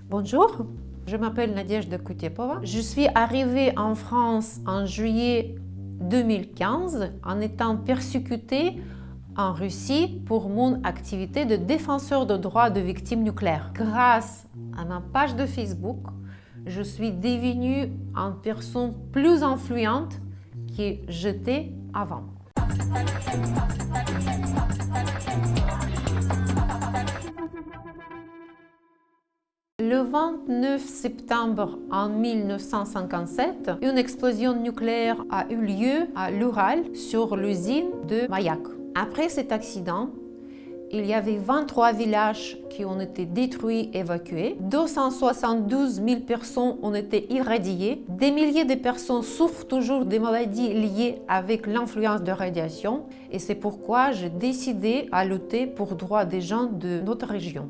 Bonjour, je m'appelle Nadejda Kutiepova. Je suis arrivée en France en juillet 2015 en étant persécutée en Russie pour mon activité de défenseur de droits de victimes nucléaires. Grâce à ma page de Facebook, je suis devenue une personne plus influente que j'étais avant. Le 29 septembre en 1957, une explosion nucléaire a eu lieu à l'Ural sur l'usine de Mayak. Après cet accident, il y avait 23 villages qui ont été détruits, évacués. 272 000 personnes ont été irradiées. Des milliers de personnes souffrent toujours des maladies liées avec l'influence de radiation. Et c'est pourquoi j'ai décidé à lutter pour les droits des gens de notre région.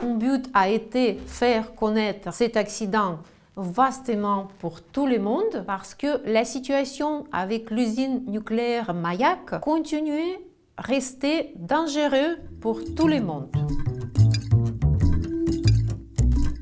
Mon but a été de faire connaître cet accident vastement pour tout le monde parce que la situation avec l'usine nucléaire Mayak continuait à rester dangereuse pour tout le monde.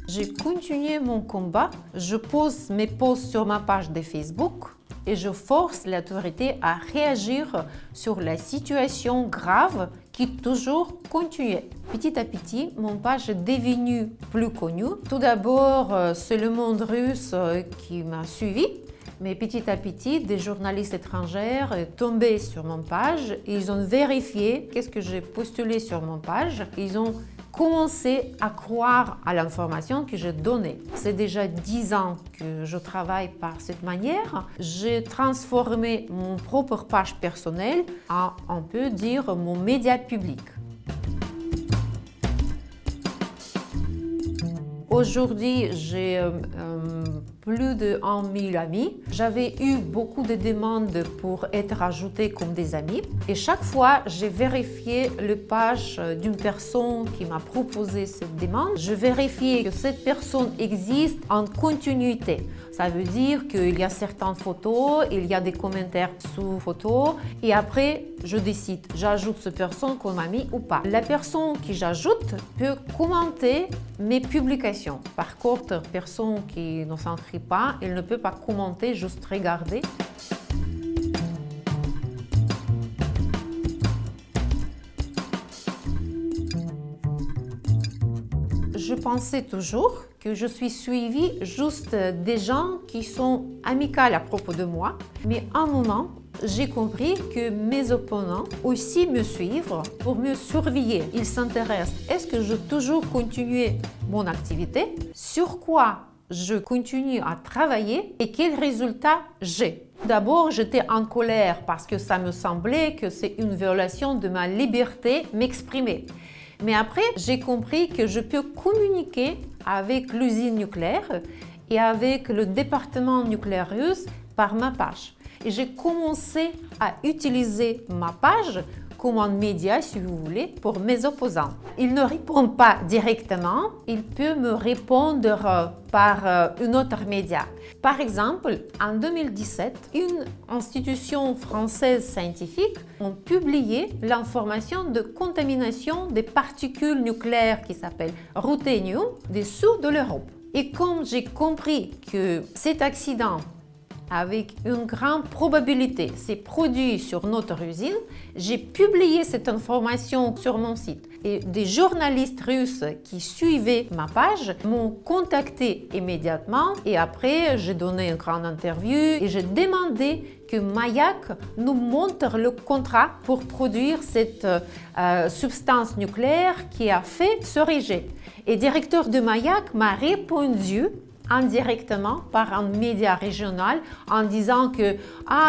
J'ai continué mon combat, je pose mes posts sur ma page de Facebook et je force l'autorité à réagir sur la situation grave qui toujours continuait. Petit à petit, mon page est devenue plus connue. Tout d'abord, c'est le monde russe qui m'a suivi, mais petit à petit, des journalistes étrangers sont tombés sur mon page et ils ont vérifié qu'est-ce que j'ai postulé sur mon page. Ils ont commencé à croire à l'information que j'ai donnée. C'est déjà 10 ans que je travaille par cette manière. J'ai transformé mon propre page personnelle en, on peut dire, mon média public. Aujourd'hui, j'ai plus de 1 000 amis. J'avais eu beaucoup de demandes pour être ajoutée comme des amis. Et chaque fois, j'ai vérifié la page d'une personne qui m'a proposé cette demande. Je vérifiais que cette personne existe en continuité. Ça veut dire qu'il y a certaines photos, il y a des commentaires sous photos. Et après, je décide, j'ajoute cette personne comme amie ou pas. La personne que j'ajoute peut commenter mes publications. Par contre, personne qui ne s'inscrit pas, elle ne peut pas commenter, juste regarder. Je pensais toujours que je suis suivie juste des gens qui sont amicaux à propos de moi, mais à un moment, j'ai compris que mes opposants aussi me suivent pour me surveiller. Ils s'intéressent. Est-ce que je toujours continuer mon activité? Sur quoi je continue à travailler et quels résultats j'ai? D'abord, j'étais en colère parce que ça me semblait que c'est une violation de ma liberté m'exprimer. Mais après, j'ai compris que je peux communiquer avec l'usine nucléaire et avec le département nucléaire russe par ma page. Et j'ai commencé à utiliser ma page comme un média, si vous voulez, pour mes opposants. Ils ne répondent pas directement, ils peuvent me répondre par un autre média. Par exemple, en 2017, une institution française scientifique a publié l'information de contamination des particules nucléaires qui s'appelle Ruthénium du sud de l'Europe. Et comme j'ai compris que cet accident avec une grande probabilité s'est produit sur notre usine, j'ai publié cette information sur mon site. Et des journalistes russes qui suivaient ma page m'ont contacté immédiatement et après j'ai donné une grande interview et j'ai demandé que Mayak nous montre le contrat pour produire cette substance nucléaire qui a fait ce rejet. Et le directeur de Mayak m'a répondu indirectement par un média régional en disant que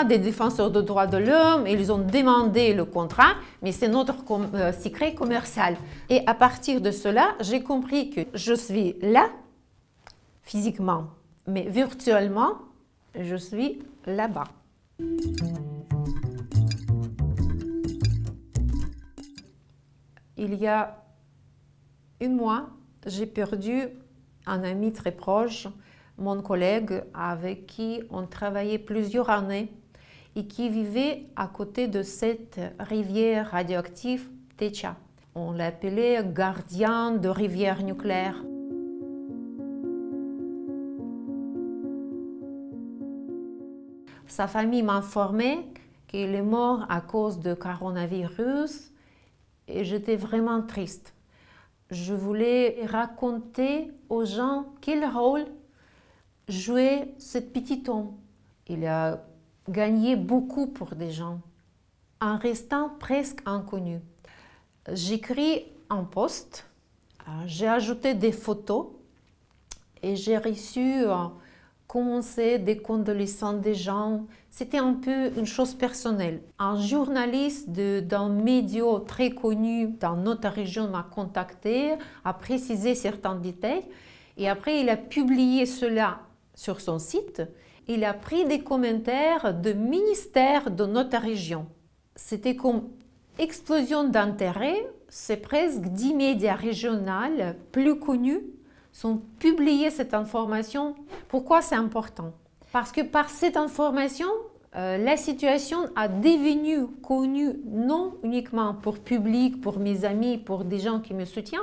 des défenseurs de droits de l'homme, ils ont demandé le contrat, mais c'est notre secret commercial. Et à partir de cela, j'ai compris que je suis là, physiquement, mais virtuellement, je suis là-bas. Il y a un mois, j'ai perdu un ami très proche, mon collègue avec qui on travaillait plusieurs années et qui vivait à côté de cette rivière radioactive Techa. On l'appelait gardien de rivière nucléaire. Sa famille m'a informé qu'il est mort à cause du coronavirus et j'étais vraiment triste. Je voulais raconter aux gens quel rôle jouait ce petit homme. Il a gagné beaucoup pour des gens en restant presque inconnu. J'écris un post, j'ai ajouté des photos et j'ai reçu commencer des condoléances des gens. C'était un peu une chose personnelle. Un journaliste d'un média très connu dans notre région m'a contacté, a précisé certains détails et après il a publié cela sur son site. Il a pris des commentaires de ministères de notre région. C'était comme explosion d'intérêt. C'est presque 10 médias régionaux plus connus sont publiés cette information. Pourquoi c'est important? Parce que par cette information, la situation a devenu connue non uniquement pour le public, pour mes amis, pour des gens qui me soutiennent,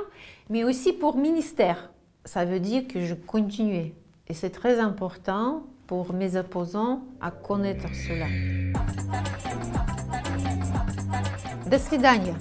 mais aussi pour le ministère. Ça veut dire que je continuais. Et c'est très important pour mes opposants à connaître cela. До свидания.